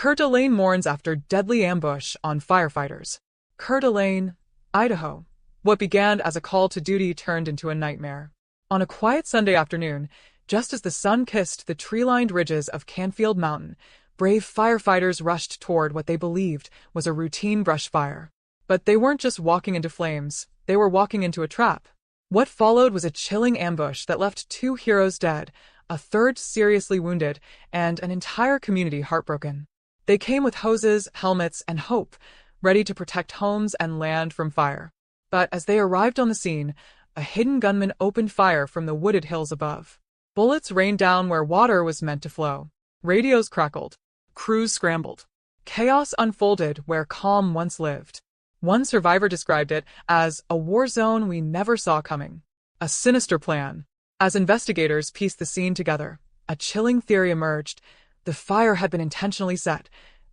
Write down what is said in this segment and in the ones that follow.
Coeur mourns after deadly ambush on firefighters. Coeur Idaho. What began as a call to duty turned into a nightmare. On a quiet Sunday afternoon, just as the sun kissed the tree-lined ridges of Canfield Mountain, brave firefighters rushed toward what they believed was a routine brush fire. But they weren't just walking into flames, they were walking into a trap. What followed was a chilling ambush that left 2 heroes dead, a third seriously wounded, and an entire community heartbroken. They came with hoses, helmets, and hope, ready to protect homes and land from fire. But as they arrived on the scene, a hidden gunman opened fire from the wooded hills above. Bullets rained down where water was meant to flow. Radios crackled. Crews scrambled. Chaos unfolded where calm once lived. One survivor described it as a war zone we never saw coming. A sinister plan. As investigators pieced the scene together, a chilling theory emerged. The fire had been intentionally set,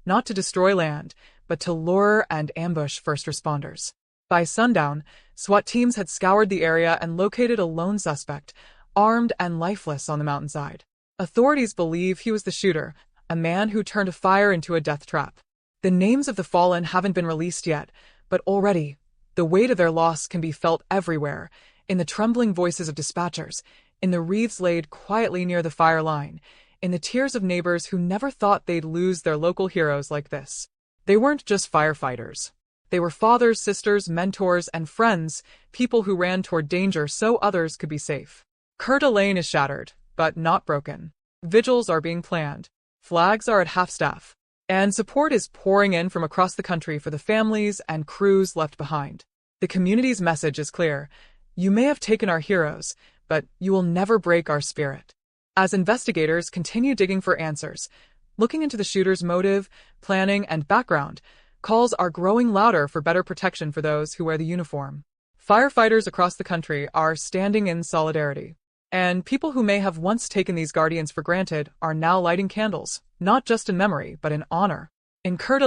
not to destroy land, but to lure and ambush first responders. By sundown, SWAT teams had scoured the area and located a lone suspect, armed and lifeless on the mountainside. Authorities believe he was the shooter, a man who turned a fire into a death trap. The names of the fallen haven't been released yet, but already, the weight of their loss can be felt everywhere, in the trembling voices of dispatchers, in the wreaths laid quietly near the fire line, in the tears of neighbors who never thought they'd lose their local heroes like this. They weren't just firefighters. They were fathers, sisters, mentors, and friends, people who ran toward danger so others could be safe. Coeur is shattered, but not broken. Vigils are being planned. Flags are at half-staff. And support is pouring in from across the country for the families and crews left behind. The community's message is clear. You may have taken our heroes, but you will never break our spirit. As investigators continue digging for answers, looking into the shooter's motive, planning, and background, calls are growing louder for better protection for those who wear the uniform. Firefighters across the country are standing in solidarity. And people who may have once taken these guardians for granted are now lighting candles, not just in memory, but in honor. In Coeur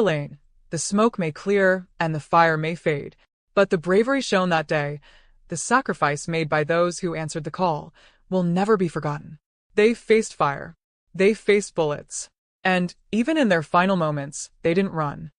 the smoke may clear and the fire may fade, but the bravery shown that day, the sacrifice made by those who answered the call, will never be forgotten. They faced fire. They faced bullets. And even in their final moments, they didn't run.